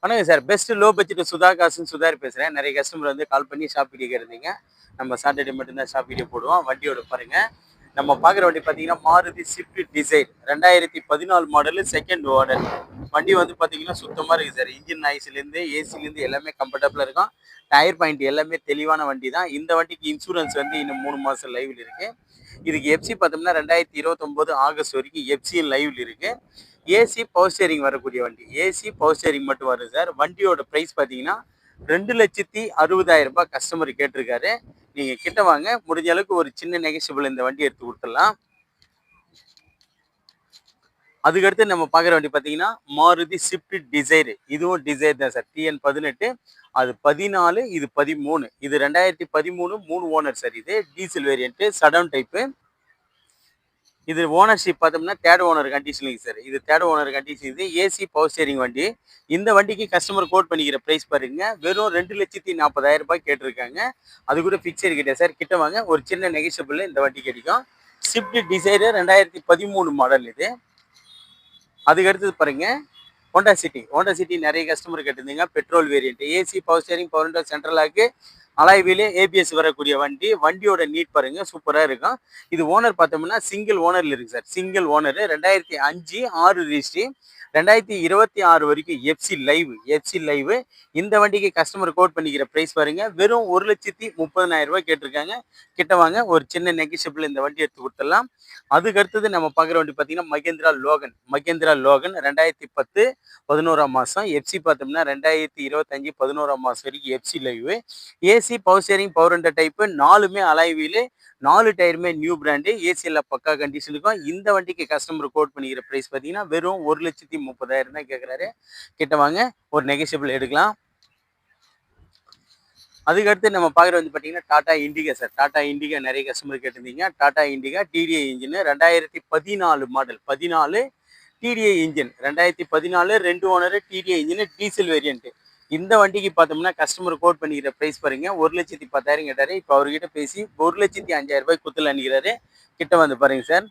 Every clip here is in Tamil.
வணக்கம் sir. Best low budget Sudha காசுன்னு சுதாரி பேசுறேன். நிறைய கஸ்டமர் வந்து கால் பண்ணி ஷாப் வீடியோ கேட்டிருந்தீங்க. நம்ம சாட்டர்டே மட்டும்தான் ஷாப் வீடியோ போடுவோம். வண்டியோட பாருங்க. நம்ம பார்க்குற வண்டி பார்த்தீங்கன்னா, Maruti Swift desire 2014 model second owner. வண்டி வந்து பார்த்தீங்கன்னா சுத்தமா இருக்கு சார். இன்ஜின் நாய்ஸ்லேருந்து, ஏசிலேருந்து எல்லாமே கம்ஃபர்டபுளா இருக்கும். டயர் பாயிண்ட் எல்லாமே தெளிவான வண்டி தான். இந்த வண்டிக்கு இன்சூரன்ஸ் வந்து இன்னும் 3 மாசம் லைவ்ல இருக்கு. இதுக்கு எஃப்சி பார்த்தோம்னா 2029 ஆகஸ்ட் வரைக்கும் எஃப்சி லைவ்ல இருக்கு. ஏசி பவர் ஸ்டேரிங் வரக்கூடிய வண்டி. ஏசி பவர் ஸ்டேரிங் மட்டும் வரும் சார். வண்டியோட பிரைஸ் பார்த்தீங்கன்னா 2,60,000 கஸ்டமர் கேட்டிருக்காரு. நீங்க கிட்ட வாங்க, முடிஞ்ச அளவுக்கு ஒரு சின்ன நெகோஷியபிள் இந்த வண்டி எடுத்து கொடுத்துடலாம். அதுக்கடுத்து நம்ம பார்க்குற வண்டி பார்த்தீங்கன்னா, மாருதி ஸ்விஃப்ட் டிசைர். இதுவும் டிசைர் தான் சார். TN18, அது 14, இது 13. இது 2013 3 ஓனர் சார். இது டீசல் வேரியன்ட் சடவுன் டைப்பு. இது ஓனர்ஷிப் பார்த்தோம்னா தேர்ட் ஓனர் கண்டிஷனிங் சார். இது தேர்ட் ஓனர் கண்டிஷன். இது ஏசி பவர் ஸ்டேரிங் வண்டி. இந்த வண்டிக்கு கஸ்டமர் கோட் பண்ணிக்கிற ப்ரைஸ் பாருங்க, வெறும் 2,40,000 கேட்டிருக்காங்க. அது கூட ஃபிக்ஸட் கிட்ட சார். கிட்ட வாங்க, ஒரு சின்ன நெகோஷியபிள் இந்த வண்டி கிடைக்கும். ஸ்விஃப்ட் டிசைர் 2013 மாடல் இது. அதுக்கு அடுத்தது பாருங்க, ஹோண்டா சிட்டி. ஹோண்டா சிட்டி நிறைய கஸ்டமர் கேட்டிருந்தீங்க. Petrol variant, AC power steering, power window, central lock, alloy wheel, ABS வரக்கூடிய வண்டி. வண்டியோட நீட் பாருங்க, சூப்பரா இருக்கும். இது ஓனர் பார்த்தோம்னா சிங்கிள் ஓனர்ல இருக்கு சார். Single owner 2005 6 registry. 2026 வரைக்கும் எஃப்சி லைவ். இந்த வண்டிக்கு கஸ்டமர் கோட் பண்ணிக்கிற பிரைஸ் பாருங்க, வெறும் 1,30,000 கேட்டிருக்காங்க. கிட்ட வாங்க, ஒரு சின்ன நெகோஷியபிள் இந்த வண்டி எடுத்து கொடுத்துடலாம். அதுக்கு அடுத்தது நம்ம பார்க்குற வண்டி பார்த்தீங்கன்னா மகேந்திரா லோகன் 2010 11ஆம் மாதம். எஃப்சி பார்த்தோம்னா 2025 11ஆம் மாதம் வரைக்கும் FC live. AC power steering, power window type, 4மே அலாய் வீலு, 4 டயருமே நியூ பிராண்டு. ஏசி எல்லாம் பக்கா கண்டிஷன் இருக்கும். இந்த வண்டிக்கு கஸ்டமர் கோட் பண்ணிக்கிற ப்ரைஸ் பார்த்தீங்கன்னா வெறும் 1,30,000 தான் கேட்குறாரு. கிட்ட வாங்க, ஒரு நெகோஷியபிள் எடுக்கலாம். அதுக்கடுத்து நம்ம பார்க்குறது வந்து பார்த்தீங்கன்னா டாடா இண்டிகா சார். டாடா இண்டிகா நிறைய கஸ்டமர் கேட்டிருந்தீங்க. Tata Indica DTI engine 2014 model. 14 DTI engine 2014 2 owner DTI engine diesel variant. இந்த வண்டிக்கு பார்த்தோம்னா கஸ்டமர் கோட் பண்ணிக்கிற ப்ரைஸ் பாருங்க, 1,10,000 கேட்டாரு. இப்போ அவர்கிட்ட பேசி 1,05,000 குத்துல அனுக்கிறாரு. கிட்ட வந்து பாருங்க சார்.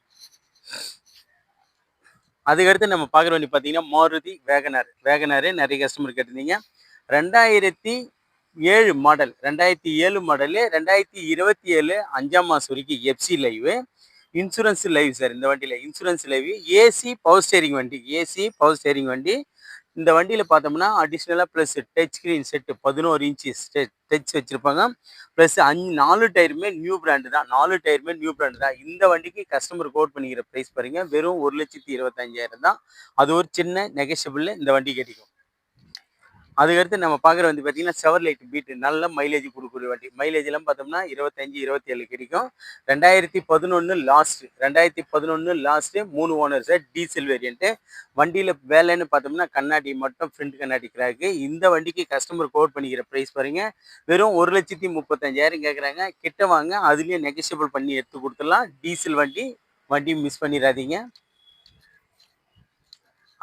அதுக்கடுத்து நம்ம பார்க்குற வண்டி பார்த்தீங்கன்னா மாருதி வேகனார் நிறைய கஸ்டமர் கேட்டிருந்தீங்க. 2007 மாடல். 2007 மாடலு 2027 5ஆம் மாதம் வரைக்கும் FC live. Insurance live sir. இந்த வண்டியில் insurance live. AC power steering வண்டி. இந்த வண்டியில் பார்த்தோம்னா அடிஷ்னலாக plus touch screen set 11 inch touch வச்சுருப்பாங்க. ப்ளஸ் 4 டயருமே நியூ பிராண்டு தான். இந்த வண்டிக்கு கஸ்டமர் கோட் பண்ணிக்கிற ப்ரைஸ் பாருங்க, வெறும் 1,25,000 தான். அது ஒரு சின்ன நெகோஷியபிள் இந்த வண்டி கிடைக்கும். அதுக்கடுத்து நம்ம பார்க்குற வந்து பார்த்தீங்கன்னா செவர்லைட் பீட். நல்ல மைலேஜ் கொடுக்குற வண்டி. மைலேஜ்லாம் பார்த்தோம்னா 25 27 கிடைக்கும். 2011 last 3 owner sir. Diesel variant. வண்டியில் வேலைன்னு பார்த்தோம்னா கண்ணாடி மட்டும், ஃப்ரண்ட் கண்ணாடி கிராக்கு. இந்த வண்டிக்கு கஸ்டமர் கோட் பண்ணிக்கிற ப்ரைஸ் பாருங்க, வெறும் 1,35,000 கேட்குறாங்க. கிட்ட வாங்க, அதுலேயும் நெகோஷியபிள் பண்ணி எடுத்து கொடுத்துடலாம். டீசல் வண்டி மிஸ் பண்ணிடாதீங்க.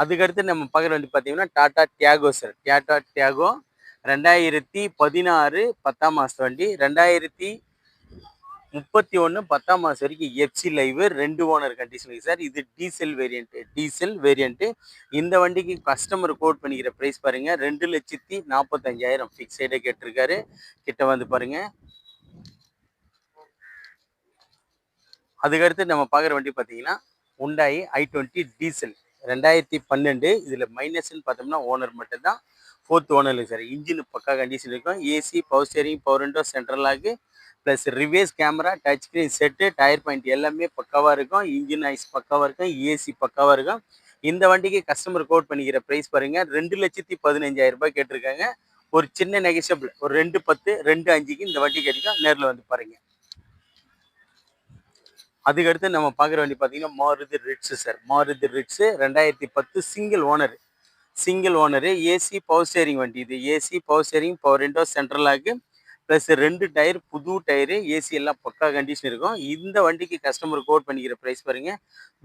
அதுக்கடுத்து நம்ம பார்க்குற வண்டி பார்த்தீங்கன்னா Tata Tiago sir. Tata Tiago 2016 10ஆம் மாதம் வண்டி. 2031 10ஆம் மாதம் வரைக்கும் எஃப்சி லைவ். 2 ஓனர் கண்டிஷனுக்கு சார். இது டீசல் வேரியன்ட்டு. இந்த வண்டிக்கு கஸ்டமர் கோட் பண்ணிக்கிற ப்ரைஸ் பாருங்க, 2,45,000 ஃபிக்ஸைடே கேட்டிருக்காரு. கிட்ட வந்து பாருங்க. அதுக்கடுத்து நம்ம பார்க்குற வண்டி பார்த்தீங்கன்னா ஹுண்டாய் i20 டீசல் 2012. இதில் மைனஸ்ன்னு பார்த்தோம்னா ஓனர் மட்டும்தான். 4th owner sir. இன்ஜின் பக்கா கண்டிஷன் இருக்கும். AC power steering, power window, central lock, plus reverse camera, touch screen set, tyre point எல்லாமே பக்காவாக இருக்கும். இன்ஜின் ஐஸ் பக்காவாக இருக்கும். ஏசி பக்காவாக இருக்கும். இந்த வண்டிக்கு கஸ்டமர் கோட் பண்ணிக்கிற ப்ரைஸ் பாருங்க, 2,15,000 கேட்டிருக்காங்க. ஒரு சின்ன நெகோஷியபிள், ஒரு 2,10 2,5க்கு இந்த வண்டி கிடைக்கும். நேரில் வந்து பாருங்க. அதுக்கடுத்து நம்ம பார்க்குற வண்டி பார்த்தீங்கன்னா Maruti Ritz sir. Maruti Ritz 2010 single owner AC power steering வண்டி. இது AC power steering, power window, central lock, plus 2 tyre புது டயரு. ஏசி எல்லாம் பக்கா கண்டிஷன் இருக்கும். இந்த வண்டிக்கு கஸ்டமர் கோட் பண்ணிக்கிற ப்ரைஸ் பாருங்க,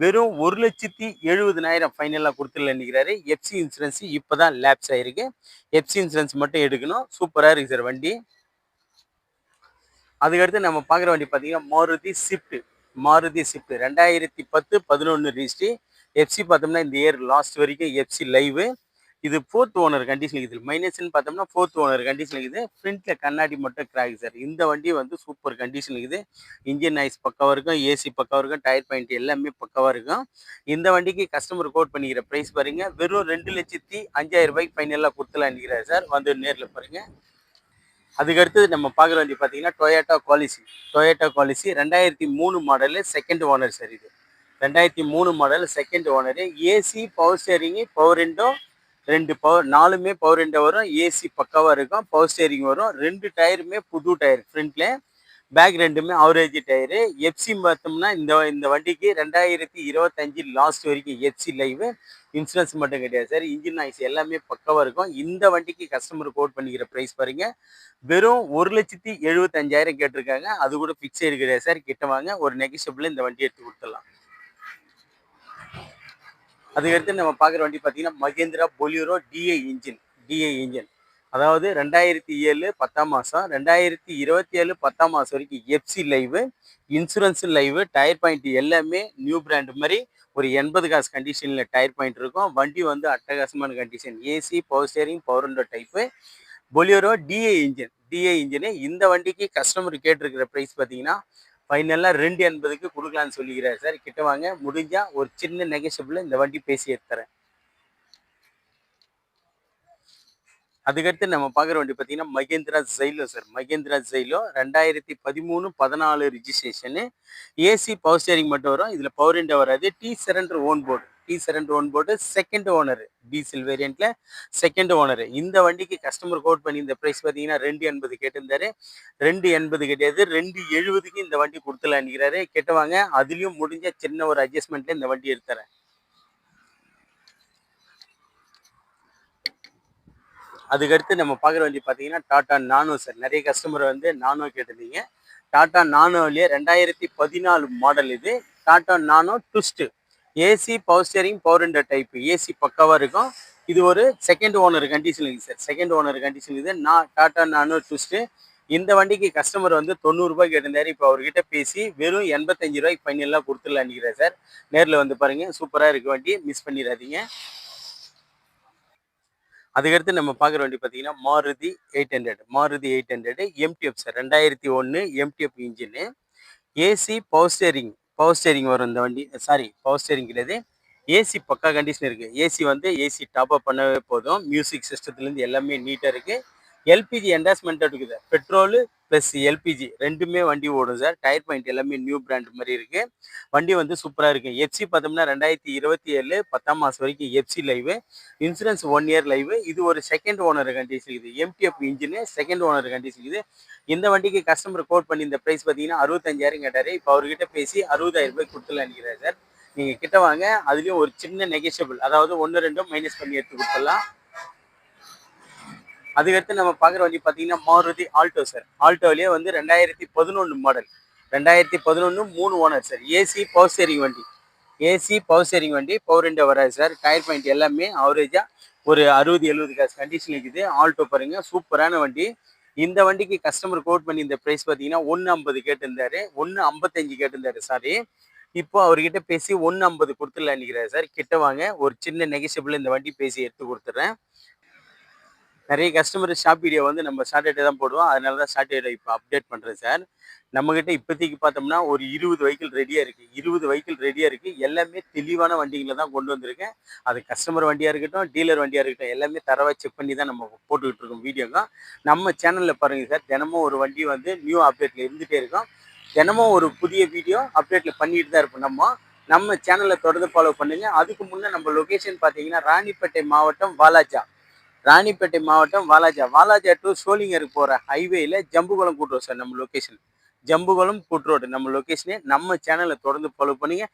வெறும் 1,70,000 ஃபைனலாக கொடுத்துடல நிற்கிறாரு. எஃப்சி இன்சூரன்ஸ் இப்போ தான் லேப்ஸ் ஆகிருக்கு. எஃப்சி இன்சூரன்ஸ் மட்டும் எடுக்கணும். சூப்பராக இருக்குது சார் வண்டி. அதுக்கடுத்து நம்ம பார்க்குற வண்டி பார்த்தீங்கன்னா மாருதி ஸ்விஃப்ட் 2010 11 ரிஜிஸ்ட்ரி. எஃப்சி பார்த்தோம்னா இந்த இயர் லாஸ்ட் வரைக்கும் எஃப்சி லைவ். இது 4த் ஓனர் கண்டிஷன் இருக்குது. மைனஸ்ன்னு பார்த்தோம்னா 4த் ஓனர் கண்டிஷன் இருக்குது. ஃப்ரண்ட்ல கண்ணாடி மட்டும் கிராக் சார். இந்த வண்டி வந்து சூப்பர் கண்டிஷன் இருக்குது. இன்ஜின் நாய்ஸ் பக்காவா இருக்கும், ஏசி பக்காவா இருக்கும், டயர் பாயிண்ட் எல்லாமே பக்காவா இருக்கும். இந்த வண்டிக்கு கஸ்டமர் கோட் பண்ணிக்கிற பிரைஸ் பாருங்க, வெறும் 2,05,000 ஃபைனலாக கொடுத்துலாம் நிற்கிறார் சார். வந்து நேரில் பாருங்க. அதுக்கடுத்து நம்ம பார்க்குற வண்டி பார்த்தீங்கன்னா Toyota Qualis 2003 model, second owner sir. இது 2003 model, second owner. AC, power steering, power window, 2 power, 4மே பவர் விண்டோ வரும். ஏசி பக்காவாக இருக்கும், பவர் ஸ்டேரிங் வரும். 2 டயருமே புது டயர் ஃப்ரண்ட்ல, பேக் 2மே ஆவரேஜ் டயரு. எஃப்சி பார்த்தோம்னா இந்த வண்டிக்கு 2025 லாஸ்ட் வரைக்கும் எஃப்சி லைவ். இன்சூரன்ஸ் மட்டும் கிடையாது சார். இன்ஜின் நாய்ஸ் எல்லாமே பக்காவாக இருக்கும். இந்த வண்டிக்கு கஸ்டமர் கோட் பண்ணிக்கிற ப்ரைஸ் பாருங்க, வெறும் 1,75,000 கேட்டிருக்காங்க. அது கூட ஃபிக்ஸடு கிடையாது சார். கிட்ட வாங்க, ஒரு நெகிஷியபிள் இந்த வண்டி எடுத்து கொடுத்துடலாம். அதுக்கடுத்து நம்ம பார்க்குற வண்டி பார்த்தீங்கன்னா மகேந்திரா பொலியூரோ டிஐ இன்ஜின். அதாவது 2007 10ஆம் மாதம், 2027 10ஆம் மாதம் வரைக்கும் FC live, insurance live, tyre point எல்லாமே நியூ பிராண்ட் மாதிரி ஒரு 80 காசு கண்டிஷனில் டயர் பாயிண்ட் இருக்கும். வண்டி வந்து அட்டகாசமான condition. AC, power steering, power window type. Bolero DI engine. இந்த வண்டிக்கு கஸ்டமர் கேட்டிருக்கிற ப்ரைஸ் பார்த்தீங்கன்னா ஃபைனலாக 2,80க்கு கொடுக்கலான்னு சொல்லிக்கிறார் சார். கிட்ட வாங்க, முடிஞ்சா ஒரு சின்ன நெகோஷியபிள் இந்த வண்டி பேசி எடுத்துறேன். அதுக்கடுத்து நம்ம பார்க்குற வண்டி பார்த்தீங்கன்னா Mahindra Xylo sir. Mahindra Xylo 2013-14 registration. AC, power steering மட்டும் வரும். இதில் பவர் விண்டோ வராது. T surrender own board, second owner. Diesel வேரியண்ட்ல செகண்ட் ஓனர். இந்த வண்டிக்கு கஸ்டமர் கோட் பண்ணி இந்த ப்ரைஸ் பார்த்தீங்கன்னா 2,80 கேட்டிருந்தாரு. 2,80 கிடையாது, 2,70க்கு இந்த வண்டி கொடுத்துலாம் நிற்கிறாரு. கேட்டவாங்க, அதுலேயும் முடிஞ்ச சின்ன ஒரு அட்ஜஸ்ட்மெண்ட்டில் இந்த வண்டி எடுத்துறேன். அதுக்கடுத்து நம்ம பார்க்குற வண்டி பார்த்தீங்கன்னா டாடா நானோ சார். நிறைய கஸ்டமர் வந்து நானோ கேட்டிருந்தீங்க. டாடா நானோவிலேயே 2014 மாடல் இது. Tata Nano twist. AC, power steering, power window type. AC பக்காவாக இருக்கும். இது ஒரு செகண்ட் ஓனர் கண்டிஷன் இருக்குது சார். செகண்ட் ஓனர் கண்டிஷன் இது. Tata Nano twist. இந்த வண்டிக்கு கஸ்டமர் வந்து 90 ரூபாய் கேட்டிருந்தாரு. இப்போ அவர்கிட்ட பேசி வெறும் 85 ரூபாய்க்கு ஃபைனலாக கொடுத்துடலாம் நினைக்கிறேன் சார். நேரில் வந்து பாருங்கள், சூப்பராக இருக்குது வண்டி, மிஸ் பண்ணிடாதீங்க. அதுக்கடுத்து நம்ம பார்க்குற வண்டி பார்த்தீங்கன்னா Maruti 800 MDF sir. 2001 MDF engine. AC, power steering வரும் இந்த வண்டி. சாரி, பவர் ஸ்டேரிங் கிடையாது. ஏசி பக்கா கண்டிஷன் இருக்குது. ஏசி டாப் அப் பண்ணவே போதும். மியூசிக் சிஸ்டத்துலேருந்து எல்லாமே நீட்டாக இருக்குது. எல்பிஜி என்டாஸ்மெண்ட் இருக்குது. பெட்ரோலு ப்ளஸ் எல்பிஜி ரெண்டுமே வண்டி ஓடும் சார். டயர் பாயிண்ட் எல்லாமே நியூ பிராண்ட் மாதிரி இருக்குது. வண்டி வந்து சூப்பராக இருக்குது. எஃப்சி பார்த்தோம்னா 2027 10ஆம் மாதம் வரைக்கும் FC live. Insurance 1 year live. இது ஒரு செகண்ட் ஓனர் கண்டிஷன் இது. MDF engine, second owner condition இது. இந்த வண்டிக்கு கஸ்டமர் கோட் பண்ணி இந்த ப்ரைஸ் பார்த்தீங்கன்னா 65,000 கேட்டார். இப்போ அவர்கிட்ட பேசி 60,000 ரூபாய் கொடுத்துலாம் நினைக்கிறார் சார். நீங்கள் கிட்ட வாங்க, அதுலேயும் ஒரு சின்ன நெகோஷியபிள், அதாவது 1-2 மைனஸ் பண்ணி எடுத்து கொடுத்துடலாம். அதுக்கடுத்து நம்ம பார்க்குற வண்டி பார்த்தீங்கன்னா மாருதி ஆல்டோ சார். ஆல்டோலேயே வந்து 2011 model. 2011 3 owner sir. AC, power steering வண்டி, பவர் விண்டோ வராது சார். டயர் பாயிண்ட் எல்லாமே ஆவரேஜாக ஒரு 60-70 காசு கண்டிஷன் இருக்குது. ஆல்டோ பாருங்கள், சூப்பரான வண்டி. இந்த வண்டிக்கு கஸ்டமர் கோட் பண்ணி இந்த ப்ரைஸ் பார்த்தீங்கன்னா 1,50 கேட்டிருந்தாரு. 1,55 கேட்டிருந்தாரு சாரி. இப்போ அவர்கிட்ட பேசி 1,50 கொடுத்துடலாம் நினைக்கிறாரு சார். கிட்ட வாங்க, ஒரு சின்ன நெகோஷியபிள் இந்த வண்டி பேசி எடுத்து கொடுத்துட்றேன். நிறைய கஸ்டமர் ஷாப் வீடியோ வந்து நம்ம சாட்டர்டே தான் போடுவோம். அதனால தான் சாட்டர்டே இப்போ அப்டேட் பண்ணுறேன் சார். நம்மக்கிட்ட இப்போதைக்கு பார்த்தோம்னா ஒரு 20 வெஹிக்கிள் ரெடியாக இருக்குது. எல்லாமே தெளிவான வண்டிகளை தான் கொண்டு வந்திருக்கேன். அது கஸ்டமர் வண்டியாக இருக்கட்டும், டீலர் வண்டியாக இருக்கட்டும், எல்லாமே தரவாக செக் பண்ணி தான் நம்ம போட்டுக்கிட்டு இருக்கோம் வீடியோங்க. நம்ம சேனலில் பாருங்கள் சார், தினமும் ஒரு வண்டி வந்து நியூ அப்டேட்டில் இருந்துகிட்டே இருக்கும். தினமும் ஒரு புதிய வீடியோ அப்டேட்டில் பண்ணிட்டு தான் இருப்போம். நம்ம சேனலில் தொடர்ந்து ஃபாலோ பண்ணுங்கள். அதுக்கு முன்னே நம்ம லொக்கேஷன் பார்த்தீங்கன்னா ராணிப்பேட்டை மாவட்டம் வாலாஜா டு சோளிங்கருக்கு போகிற ஹைவேயில் ஜம்புகுளம் கூட்டுறோம் சார் நம்ம லொக்கேஷன். ஜம்புகுளம் கூட்டுரோடு நம்ம லொக்கேஷனே. நம்ம சேனலை தொடர்ந்து ஃபாலோ பண்ணிங்க.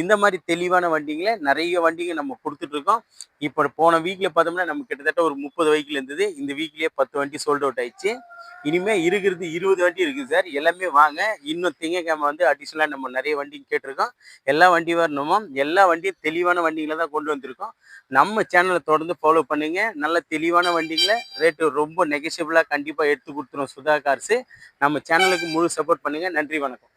இந்த மாதிரி தெளிவான வண்டிங்களை நிறைய வண்டிங்க நம்ம கொடுத்துட்ருக்கோம். இப்போ போன வீக்கில் பார்த்தோம்னா நம்ம கிட்டத்தட்ட ஒரு 30 வெஹிக்கிள் இருந்தது. இந்த வீக்லேயே 10 வண்டி சோல்ட் அவுட் ஆயிடுச்சு. இனிமேல் இருக்கிறது 20 வண்டி இருக்குது சார். எல்லாமே வாங்க. இன்னும் திங்கக்கிழமை வந்து அடிஷ்னலாக நம்ம நிறைய வண்டி கேட்டிருக்கோம். எல்லா வண்டி வரணுமோ, எல்லா வண்டியும் தெளிவான வண்டிகளை தான் கொண்டு வந்திருக்கோம். நம்ம சேனலை தொடர்ந்து ஃபாலோ பண்ணுங்க. நல்ல தெளிவான வண்டிகளை ரேட்டு ரொம்ப நெகோஷியபிளாக கண்டிப்பாக எடுத்து கொடுத்துரும் சுதா கார்ஸு. நம்ம சேனலுக்கு முழு சப்போர்ட் பண்ணுங்கள். நன்றி, வணக்கம்.